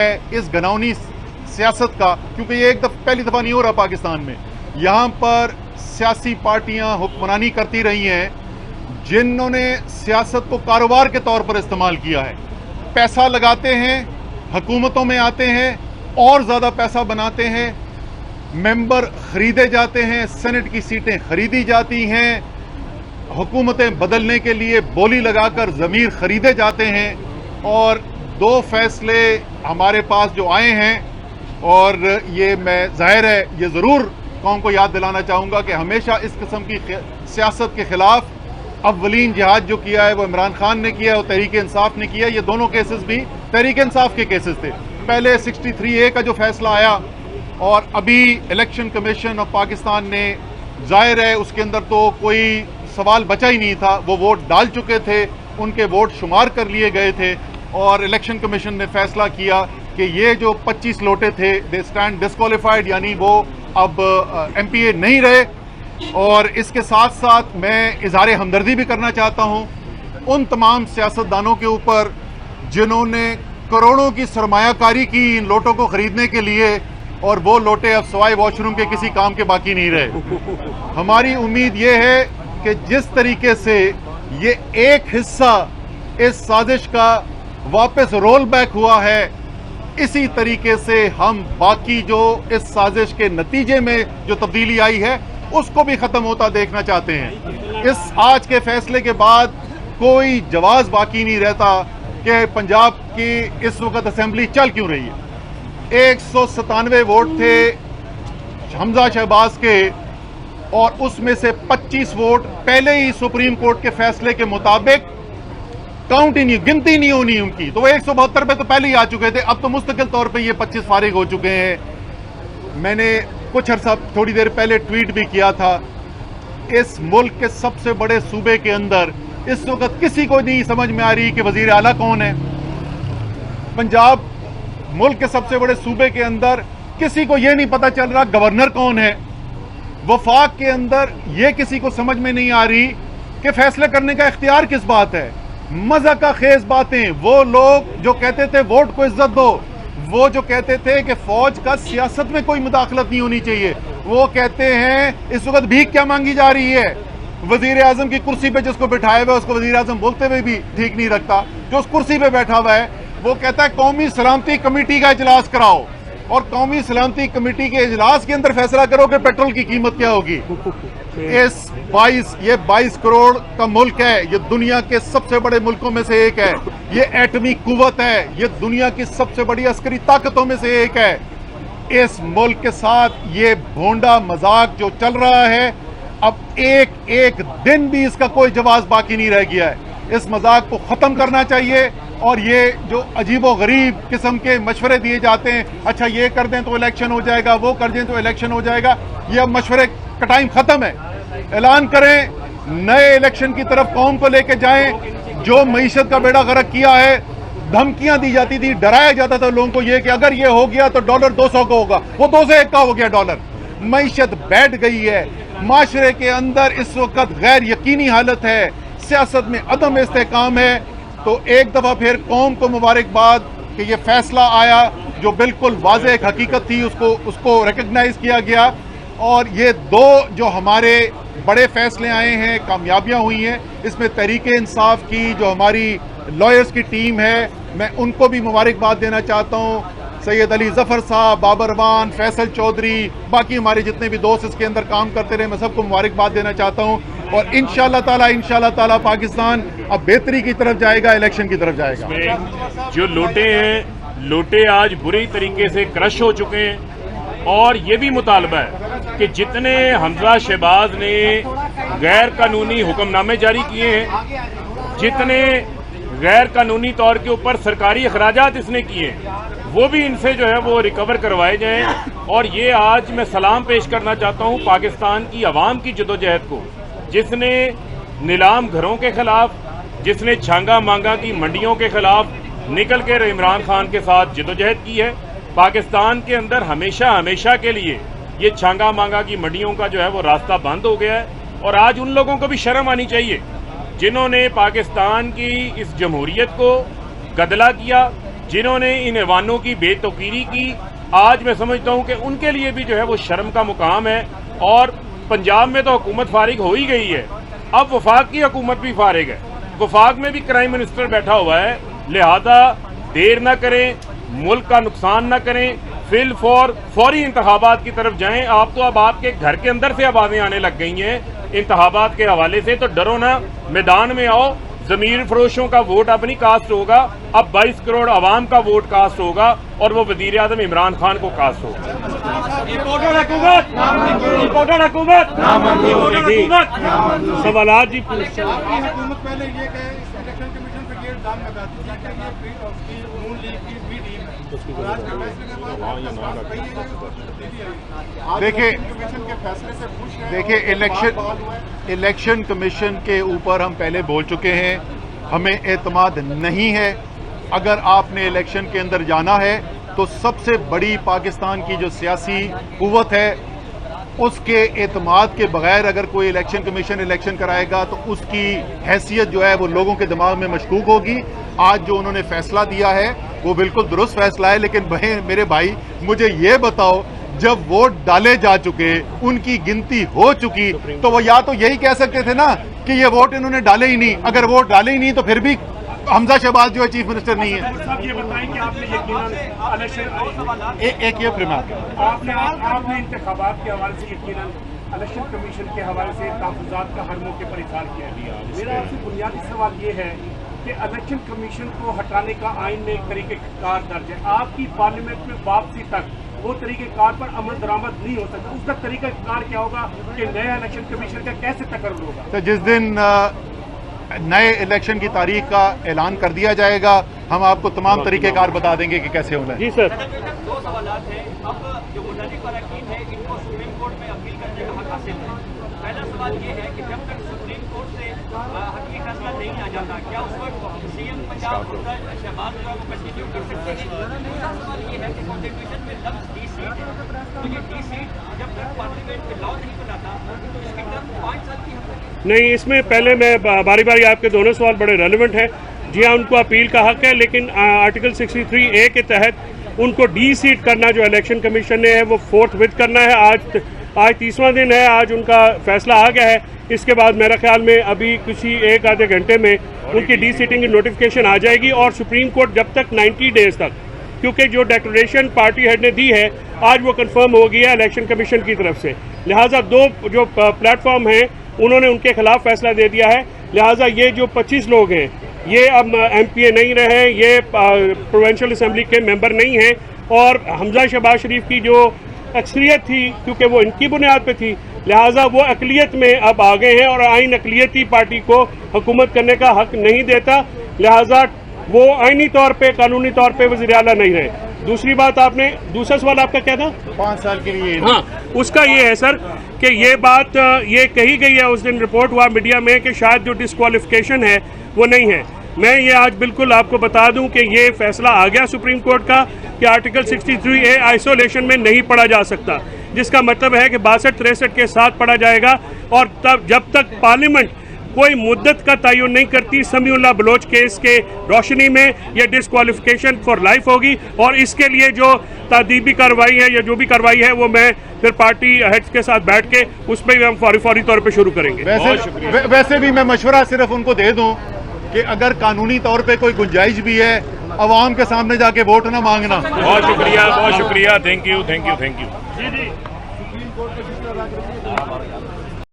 इस घनौनी सियासत का, क्योंकि ये पहली दफा नहीं हो रहा पाकिस्तान में। यहाँ पर सियासी पार्टियां हुक्मरानी करती रही हैं जिन्होंने सियासत को कारोबार के तौर पर इस्तेमाल किया है। पैसा लगाते हैं, हुकूमतों में आते हैं, और ज़्यादा पैसा बनाते हैं, मेंबर खरीदे जाते हैं, सेनेट की सीटें खरीदी जाती हैं, हुकूमतें बदलने के लिए बोली लगाकर ज़मीर खरीदे जाते हैं। और दो फैसले हमारे पास जो आए हैं, और ये मैं जाहिर है ये ज़रूर कौम को याद दिलाना चाहूँगा कि हमेशा इस किस्म की सियासत के ख़िलाफ़ अव्वलीन जिहाद जो किया है वो इमरान खान ने किया है और तहरीक इंसाफ ने किया है। ये दोनों केसेस भी तहरीक इंसाफ के केसेस थे। पहले 63A का जो फैसला आया, और अभी इलेक्शन कमीशन ऑफ पाकिस्तान ने, जाहिर है उसके अंदर तो कोई सवाल बचा ही नहीं था, वो वोट डाल चुके थे, उनके वोट शुमार कर लिए गए थे, और इलेक्शन कमीशन ने फैसला किया कि ये जो 25 लोटे थे दे स्टैंड डिस्क्वालिफाइड, यानी वो अब MPA नहीं रहे। और इसके साथ साथ मैं इज़हार हमदर्दी भी करना चाहता हूँ उन तमाम सियासतदानों के ऊपर जिन्होंने करोड़ों की सरमायाकारी की इन लोटों को खरीदने के लिए, और वो लोटे अब सवाई वॉशरूम के किसी काम के बाकी नहीं रहे। हमारी उम्मीद ये है कि जिस तरीके से ये एक हिस्सा इस साजिश का वापस रोल बैक हुआ है, इसी तरीके से हम बाकी जो इस साजिश के नतीजे में जो तब्दीली आई है उसको भी खत्म होता देखना चाहते हैं। इस आज के फैसले के बाद कोई जवाब बाकी नहीं रहता कि पंजाब की इस वक्त असेंबली चल क्यों रही है। 197 वोट थे हमजा शहबाज के, और उसमें से 25 वोट पहले ही सुप्रीम कोर्ट के फैसले के मुताबिक काउंट ही नहीं, गिनती नहीं होनी उनकी, तो वो 172 पे तो पहले ही आ चुके थे। अब तो मुस्तकिल तौर पे ये 25 फारिग हो चुके हैं। मैंने कुछ अर्सा थोड़ी देर पहले ट्वीट भी किया था, इस मुल्क के सबसे बड़े सूबे के अंदर इस वक्त किसी को नहीं समझ में आ रही कि वजीर आला कौन है। पंजाब मुल्क के सबसे बड़े सूबे के अंदर किसी को यह नहीं पता चल रहा गवर्नर कौन है। वफाक के अंदर यह किसी को समझ में नहीं आ रही कि फैसले करने का इख्तियार किस बात है। मजा का खेज बातें, वो लोग जो कहते थे वोट को इज्जत दो, वो जो कहते थे कि फौज का सियासत में कोई मुदाखलत नहीं होनी चाहिए, वो कहते हैं इस वक्त भीख क्या मांगी जा रही है। वजीर आजम की कुर्सी पे जिसको बिठाया हुआ है उसको वजीर आजम बोलते हुए भी ठीक नहीं रखता। जो उस कुर्सी पे बैठा हुआ है वो कहता है कौमी सलामती कमेटी का इजलास कराओ, और कौमी सलामती कमेटी के इजलास के अंदर फैसला करो कि पेट्रोल की कीमत क्या होगी। ये 22 करोड़ का मुल्क है, ये दुनिया के सबसे बड़े मुल्कों में से एक है, ये एटमी कुव्वत है, ये दुनिया की सबसे बड़ी अस्करी ताकतों में से एक है। इस मुल्क के साथ ये भोंडा मजाक जो चल रहा है, अब एक एक दिन भी इसका कोई जवाब बाकी नहीं रह गया है। इस मजाक को खत्म करना चाहिए, और ये जो अजीबो गरीब किस्म के मशवरे दिए जाते हैं, अच्छा ये कर दें तो इलेक्शन हो जाएगा, वो कर दें तो इलेक्शन हो जाएगा, ये अब मशवरे का टाइम खत्म है। ऐलान करें, नए इलेक्शन की तरफ कौम को लेके जाएं। जो मईशत का बेड़ा गर्क किया है, धमकियां दी जाती थी, डराया जाता था लोगों को ये कि अगर ये हो गया तो डॉलर 200 का होगा, वो 2 से 1 का हो गया डॉलर। मईशत बैठ गई है, माशरे के अंदर इस वक्त गैर यकीनी हालत है, सियासत में अदम इस्तेकाम है। तो एक दफा फिर कौम को मुबारकबाद कि ये फैसला आया जो बिल्कुल वाज़ेह एक हकीकत थी, उसको रिकग्नाइज किया गया। और ये दो जो हमारे बड़े फैसले आए हैं, कामयाबियां हुई हैं, इसमें तहरीक इंसाफ की जो हमारी लॉयर्स की टीम है, मैं उनको भी मुबारकबाद देना चाहता हूँ। सैयद अली जफर साहब, बाबर वान, फैसल चौधरी, बाकी हमारे जितने भी दोस्त इसके अंदर काम करते रहे, मैं सबको मुबारकबाद देना चाहता हूँ। और इंशाअल्लाह ताला पाकिस्तान अब बेहतरी की तरफ जाएगा, इलेक्शन की तरफ जाएगा। जो लोटे हैं, लोटे आज बुरी तरीके से क्रश हो चुके हैं, और ये भी मुतालबा है कि जितने हमजा शहबाज ने गैर कानूनी हुक्मनामे जारी किए हैं, जितने गैर कानूनी तौर के ऊपर सरकारी अखराजात इसने किए, वो भी इनसे जो है वो रिकवर करवाए जाएं। और ये आज मैं सलाम पेश करना चाहता हूँ पाकिस्तान की आवाम की जदोजहद को, जिसने नीलाम घरों के खिलाफ, जिसने छांगा मांगा की मंडियों के खिलाफ निकल कर इमरान खान के साथ जदोजहद की है। पाकिस्तान के अंदर हमेशा हमेशा के लिए ये छांगा मांगा की मंडियों का जो है वो रास्ता बंद हो गया है। और आज उन लोगों को भी शर्म आनी चाहिए जिन्होंने पाकिस्तान की इस जमहूरियत को गदला किया, जिन्होंने इन ऐवानों की बेतौकीरी की, आज मैं समझता हूं कि उनके लिए भी जो है वो शर्म का मुकाम है। और पंजाब में तो हुकूमत फारिग हो ही गई है, अब वफाक की हुकूमत भी फारिग है, वफाक में भी क्राइम मिनिस्टर बैठा हुआ है। लिहाजा देर ना करें, मुल्क का नुकसान ना करें, फौरी इंतखाबात की तरफ जाएं। आप तो अब आपके घर के अंदर से आवाजें आने लग गई हैं इंतखाबात के हवाले से, तो डरो ना, मैदान में आओ। जमीर फरोशों का वोट अब नहीं कास्ट होगा, अब 22 करोड़ आवाम का वोट कास्ट होगा और वो वजीर आजम इमरान खान को कास्ट होगा। सवालात जी हुकूमत पहले ये कहे इलेक्शन कमीशन पे ये दाम लगाती थी कि ये फ्री ऑफ की नून लीग की बी टीम है, और आज के फैसले के बाद आपके पास वही है जो तब्दीली आई। आज देखिए- इलेक्शन कमीशन के फैसले से खुश हैं। देखिए, और इलेक्शन कमीशन के ऊपर हम पहले बोल चुके हैं, हमें एतमाद नहीं है। अगर आपने इलेक्शन के अंदर जाना है तो सबसे बड़ी पाकिस्तान की जो सियासी कुव्वत है उसके एतमाद के बगैर अगर कोई इलेक्शन कमीशन इलेक्शन कराएगा तो उसकी हैसियत जो है वो लोगों के दिमाग में मशकूक होगी। आज जो उन्होंने फैसला दिया है वो बिल्कुल दुरुस्त फैसला है, लेकिन मेरे भाई मुझे ये बताओ, जब वोट डाले जा चुके, उनकी गिनती हो चुकी, तो वो या तो यही कह सकते थे ना कि ये वोट इन्होंने डाले ही नहीं। अगर वोट डाले ही नहीं तो फिर भी हमजा शहबाज जो है चीफ मिनिस्टर नहीं है। साहब ये बताएं कि आपने यकीनन इलेक्शन एक ये फ्रेम आपने इंतखाबात के हवाले से यकीनन इलेक्शन कमीशन के हवाले से तहफ़्फ़ुज़ात का हर मौके पर इज़हार किया दिया। मेरा आपसे बुनियादी सवाल ये है कि इलेक्शन कमीशन को हटाने का आइन में एक तरीक़ेकार दर्ज है, आपकी पार्लियामेंट में वापसी तक वो तरीक़ेकार पर अमल दरामद नहीं हो सकता। उसका तरीक़ाकार क्या होगा कि नया इलेक्शन कमीशन का कैसे तकर्रुर होगा? तो जिस दिन नए इलेक्शन की तारीख का ऐलान कर दिया जाएगा, हम आपको तमाम तरीक़ेकार बता देंगे कि कैसे होना है। जी सर। दो सवालात हैं। अब जो बुनियादी फ़राक़ीन है इनको सुप्रीम कोर्ट में अपील करने का हक हासिल है। पहला सवाल ये है कि जब तक सुप्रीम कोर्ट से हक़ी फैसला नहीं आ जाता, क्या उस वक्त सीएम पंजाब शहबाज को कंटिन्यू कर सकते हैं? दूसरा सवाल ये है कि कॉन्स्टिट्यूशन में लफ्ज़ डी सीट है, तो ये डी सीट जब तक पार्लियामेंट में लॉ नहीं बनाता तो इसकी टर्म 5 साल की है। नहीं, इसमें पहले मैं बारी बारी आपके दोनों सवाल बड़े रेलेवेंट हैं। जी हाँ, उनको अपील का हक है, लेकिन आर्टिकल 63A के तहत उनको डी सीट करना जो इलेक्शन कमीशन ने है वो फोर्थ विद करना है। आज 30वां दिन है, आज उनका फैसला आ गया है। इसके बाद मेरा ख्याल में अभी किसी एक आधे घंटे में उनकी डी सीटिंग की नोटिफिकेशन आ जाएगी और सुप्रीम कोर्ट जब तक 90 डेज तक, क्योंकि जो डिक्लेरेशन पार्टी हेड ने दी है आज वो कंफर्म हो गई है इलेक्शन कमीशन की तरफ से, लिहाजा दो जो प्लेटफॉर्म हैं उन्होंने उनके खिलाफ फैसला दे दिया है। लिहाजा ये जो 25 लोग हैं ये अब MPA नहीं रहे, ये प्रोविंशियल असम्बली के मेंबर नहीं हैं और हमजा शहबाज शरीफ की जो अक्सरियत थी, क्योंकि वो इनकी बुनियाद पे थी, लिहाजा वो अकलियत में अब आ गए हैं और आइन अकलियती पार्टी को हुकूमत करने का हक नहीं देता, लिहाजा वो आइनी तौर पे कानूनी तौर पे वज़ीर आला नहीं रहे। दूसरी बात, आपने दूसरा सवाल आपका क्या था? 5 साल के लिए। हाँ, उसका ये है सर कि ये बात ये कही गई है, उस दिन रिपोर्ट हुआ मीडिया में कि शायद जो डिस्क्वालिफिकेशन है वो नहीं है। मैं ये आज बिल्कुल आपको बता दूं कि ये फैसला आ गया सुप्रीम कोर्ट का कि आर्टिकल 63A आइसोलेशन में नहीं पढ़ा जा सकता, जिसका मतलब है कि 62-63 के साथ पढ़ा जाएगा और तब जब तक पार्लियामेंट कोई मुद्दत का तयन नहीं करती समीउल्लाह बलोच केस के रोशनी में ये डिस्क्वालिफिकेशन फॉर लाइफ होगी और इसके लिए जो तादीबी कार्रवाई है या जो भी कार्रवाई है वो मैं फिर पार्टी हेड्स के साथ बैठ के उस पर हम फौरी तौर पे शुरू करेंगे। वैसे भी मैं मशवरा सिर्फ उनको दे दूं कि अगर कानूनी तौर पे कोई गुंजाइश भी है, अवाम के सामने जाके वोट ना मांगना। बहुत शुक्रिया, थैंक यू। Ji ji.